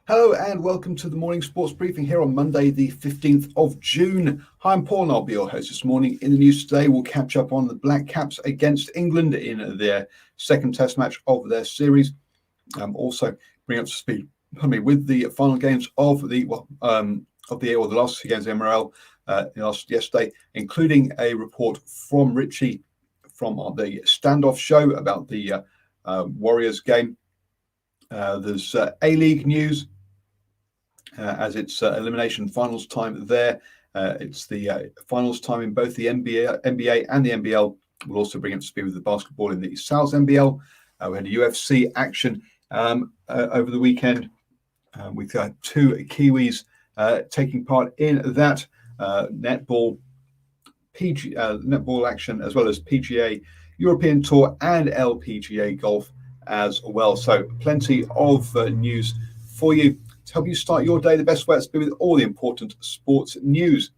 Hello and welcome to the morning sports briefing here on Monday, the 15th of June. Hi, I'm Paul and I'll be your host this morning. In the news today, we'll catch up on the Black Caps against England in their second test match of their series. Also bring up to speed with the final games of the last two games of the MRL yesterday, including a report from Richie from the standoff show about the Warriors game. There's A-League news. As it's elimination finals time there. It's the finals time in both the NBA and the NBL. We'll also bring up to speed with the basketball in the Sal's NBL. We had a UFC action over the weekend. We've got two Kiwis taking part in that netball action, as well as PGA European Tour and LPGA golf as well. So plenty of news for you to help you start your day the best way to be with all the important sports news.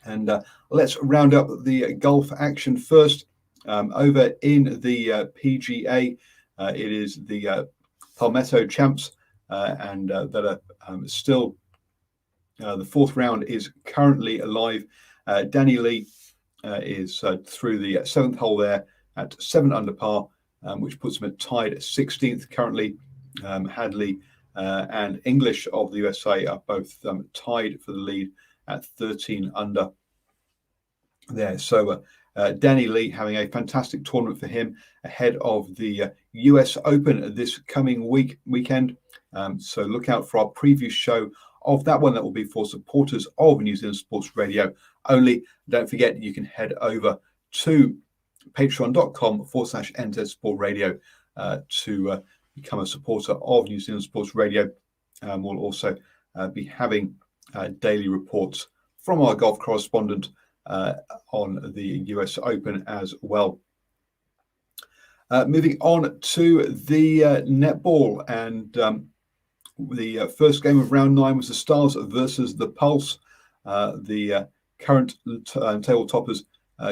And let's round up the golf action first. Over in the PGA, it is the Palmetto champs, and that are still the fourth round is currently alive. Danny Lee is through the seventh hole there at 7 under par, which puts him at tied 16th currently. Hadley and English of the USA are both tied for the lead at 13 under there. So Danny Lee having a fantastic tournament for him ahead of the US Open this coming weekend. So look out for our preview show of that one. That will be for supporters of New Zealand Sports Radio only. Don't forget you can head over to patreon.com/NZ Sport Radio to become a supporter of New Zealand Sports Radio. We'll also be having daily reports from our golf correspondent on the US Open as well. Moving on to the netball, and the first game of round 9 was the Stars versus the Pulse. The current table toppers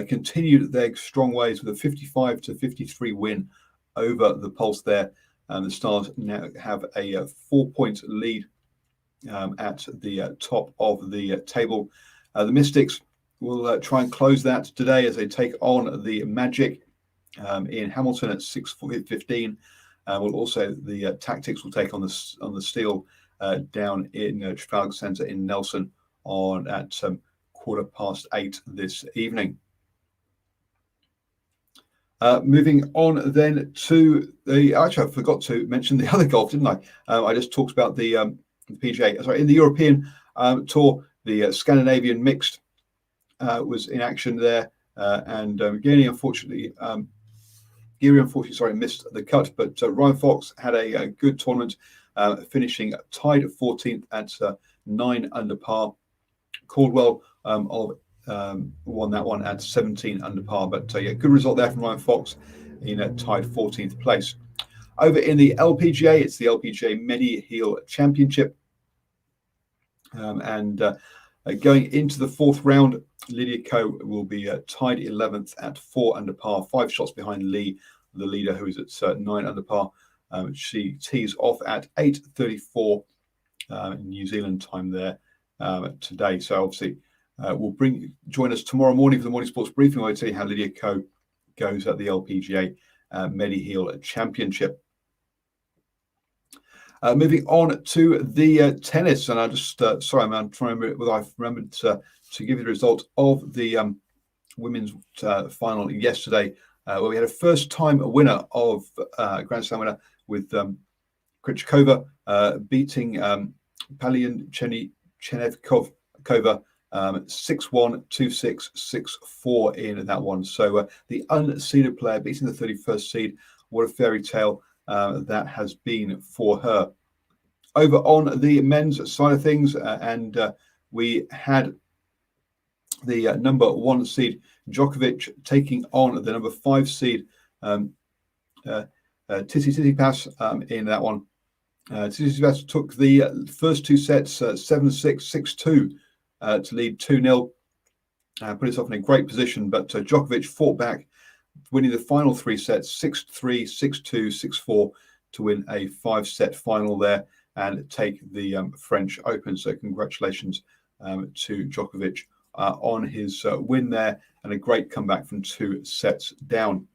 continued their strong ways with a 55-53 win over the Pulse there. And the Stars now have a 4-point lead at the top of the table. The Mystics will try and close that today as they take on the Magic in Hamilton at 6:15. Will also the Tactics will take on the Steel down in Trafalgar Centre in Nelson at 8:15 this evening. Moving on then to actually I forgot to mention the other golf, didn't I? I just talked about the PGA. Sorry, in the European Tour, the Scandinavian mixed was in action there, and Geary unfortunately missed the cut, but Ryan Fox had a good tournament, finishing tied at 14th at 9 under par. Caldwell won that one at 17 under par, but good result there from Ryan Fox in tied 14th place. Over in the LPGA, it's the LPGA Mediheal Championship, and going into the fourth round, Lydia Ko will be tied 11th at 4 under par, 5 shots behind Lee, the leader, who is at 9 under par. She tees off at 8:34 New Zealand time there today. So obviously will join us tomorrow morning for the morning sports briefing. I'll tell you how Lydia Ko goes at the LPGA Mediheal Championship. Moving on to the tennis, and I just I'm trying to remember whether I've remembered to give you the result of the women's final yesterday, where we had a first-time winner of Grand Slam winner with Krejcikova beating Palyan Chenevkova 6-1, 2-6, 6-4 in that one. So the unseeded player beating the 31st seed. What a fairy tale that has been for her. Over on the men's side of things, and we had the number 1 seed Djokovic taking on the number 5 seed Tsitsipas in that one. Tsitsipas took the first 2 sets 7-6, 6-2 to lead 2-0, put himself in a great position, but Djokovic fought back, winning the final 3 sets 6-3, 6-2, 6-4 to win a 5-set final there. and take the French Open. So congratulations to Djokovic on his win there, and a great comeback from 2 sets down.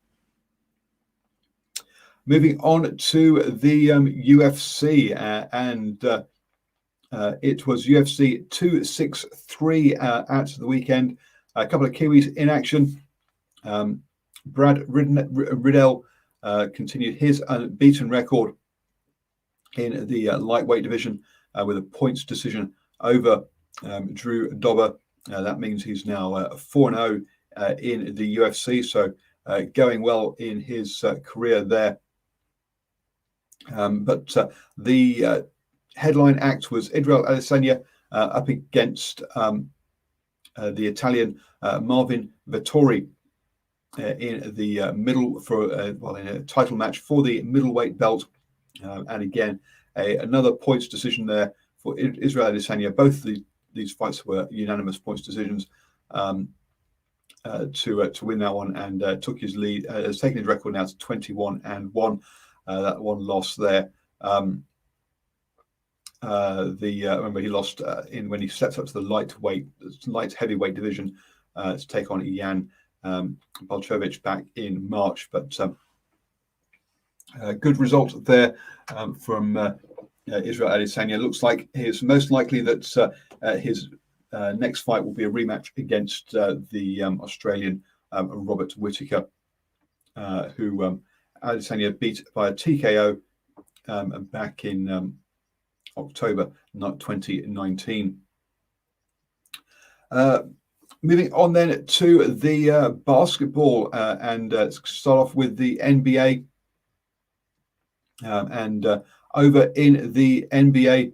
Moving on to the UFC, and it was UFC 263 at the weekend. A couple of Kiwis in action. Brad Riddell continued his unbeaten record in the lightweight division with a points decision over Drew Dober. That means he's now 4-0 in the UFC, so going well in his career there. But the headline act was Israel Adesanya up against the Italian Marvin Vettori in the in a title match for the middleweight belt, and again another points decision there for Israel Adesanya. Both these fights were unanimous points decisions to win that one, and took his lead. Has taken his record now to 21-1. That one loss there. Remember he lost when he stepped up to the light heavyweight division to take on Jan Blachowicz back in March. But good result there from Israel Adesanya. Looks like it's most likely that his next fight will be a rematch against the Australian Robert Whittaker, who Adesanya beat by a TKO back in October 2019. Moving on then to the basketball, and start off with the NBA. And over in the NBA,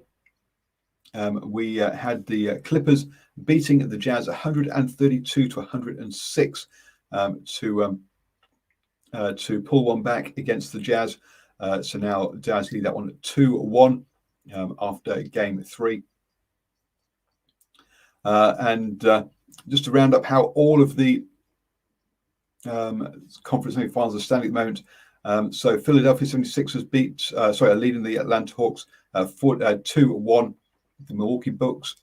we had the Clippers beating the Jazz 132-106 to pull one back against the Jazz. So now Jazz lead that one 2-1 after game 3. And just to round up how all of the conference semi-finals are standing at the moment. So Philadelphia 76ers are leading the Atlanta Hawks 2-1. The Milwaukee Bucks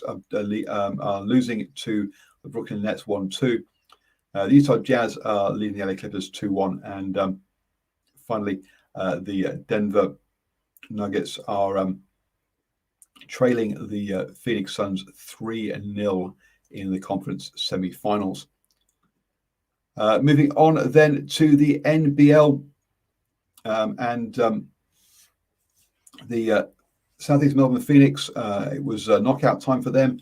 are losing to the Brooklyn Nets 1-2. The Utah Jazz are leading the LA Clippers 2-1. And finally, the Denver Nuggets are trailing the Phoenix Suns 3-0 in the conference semi-finals. Moving on then to the NBL, and the Southeast Melbourne Phoenix, it was knockout time for them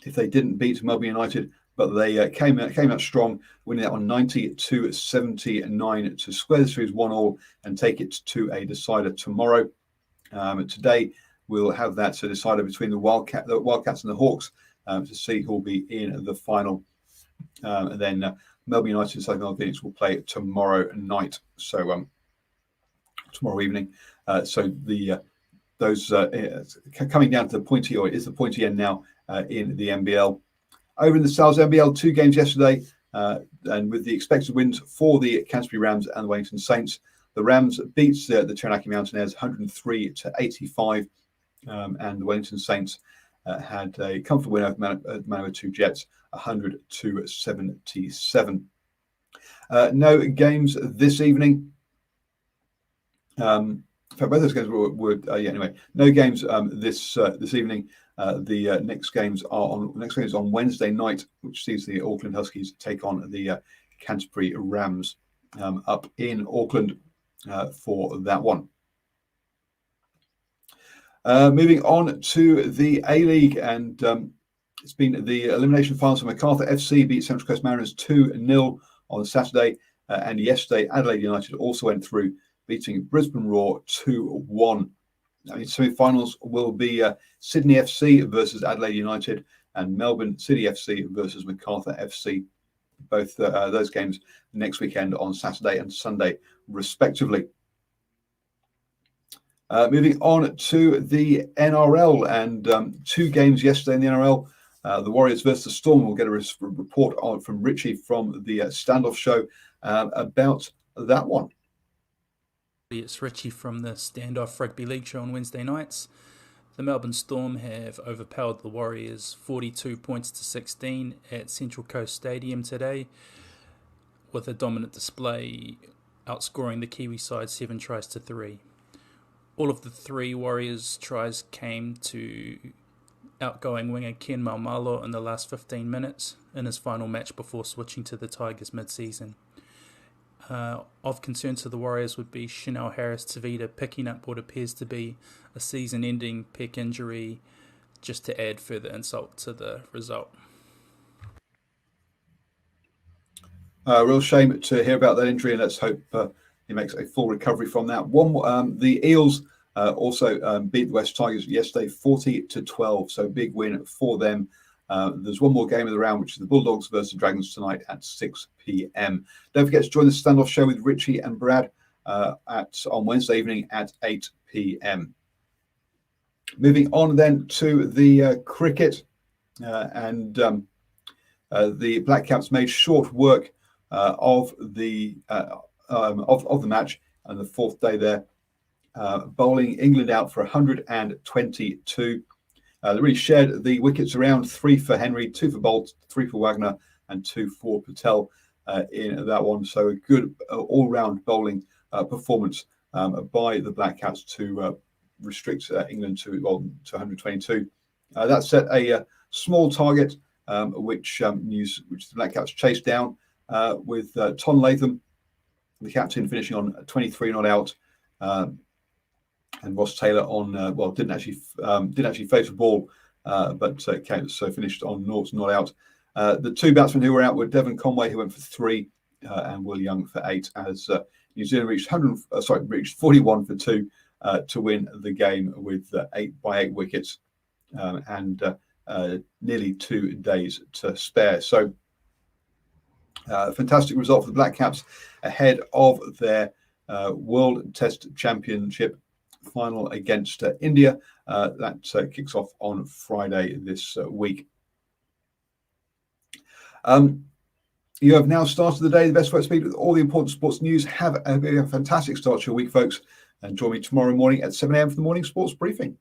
if they didn't beat Melbourne United, but they came out strong, winning that one 90-79 to square the series 1-1 and take it to a decider tomorrow. Today we'll have that decider between the Wildcats and the Hawks to see who will be in the final. And then Melbourne United and South Melbourne Phoenix will play tomorrow night, so tomorrow evening. So those coming down to the pointy, or is the pointy end now in the NBL. Over in the South NBL, 2 games yesterday, and with the expected wins for the Canterbury Rams and the Wellington Saints. The Rams beats the Taranaki Mountaineers 103-85, and the Wellington Saints had a comfortable win over Manawatu Jets 100-77. No games this evening. In fact, both those games were anyway. No games this evening. The next games are on Wednesday night, which sees the Auckland Huskies take on the Canterbury Rams up in Auckland for that one. Moving on to the A-League, and it's been the elimination finals. So Macarthur FC beat Central Coast Mariners 2-0 on Saturday, and yesterday Adelaide United also went through, beating Brisbane Roar 2-1. Semi-finals will be Sydney FC versus Adelaide United and Melbourne City FC versus Macarthur FC. Both those games next weekend on Saturday and Sunday, respectively. Moving on to the NRL, and 2 games yesterday in the NRL. The Warriors versus the Storm. We'll get a report on from Richie from the Standoff Show about that one. It's Richie from the Standoff Rugby League show on Wednesday nights. The Melbourne Storm have overpowered the Warriors 42 points to 16 at Central Coast Stadium today, with a dominant display outscoring the Kiwi side 7 tries to 3. All of the 3 Warriors tries came to outgoing winger Ken Maumalo in the last 15 minutes in his final match before switching to the Tigers mid-season. Of concern to the Warriors would be Chanel Harris-Tavita picking up what appears to be a season-ending pec injury, just to add further insult to the result. Real shame to hear about that injury, and let's hope he makes a full recovery from that. The Eels also beat the West Tigers yesterday 40-12, so big win for them. There's one more game of the round, which is the Bulldogs versus the Dragons tonight at 6 p.m. Don't forget to join the Standoff show with Richie and Brad on Wednesday evening at 8 p.m. Moving on then to the cricket, and the Black Caps made short work of the match and the fourth day there, bowling England out for 122. They really shared the wickets around, 3 for Henry, 2 for Bolt, 3 for Wagner, and 2 for Patel in that one. So a good all-round bowling performance by the Black Caps to restrict England to 122. That set a small target, which the Black Caps chased down with Tom Latham, the captain, finishing on 23 not out. And Ross Taylor on didn't actually face the ball, but finished on naught not out. The 2 batsmen who were out were Devon Conway, who went for 3, and Will Young for 8. As New Zealand reached 41 for 2 to win the game with 8 wickets and nearly 2 days to spare. So, fantastic result for the Black Caps ahead of their World Test Championship final against India. That kicks off on Friday this week. You have now started the day the best way to speed with all the important sports news. Have a fantastic start to your week, folks, and join me tomorrow morning at 7 a.m. for the morning sports briefing.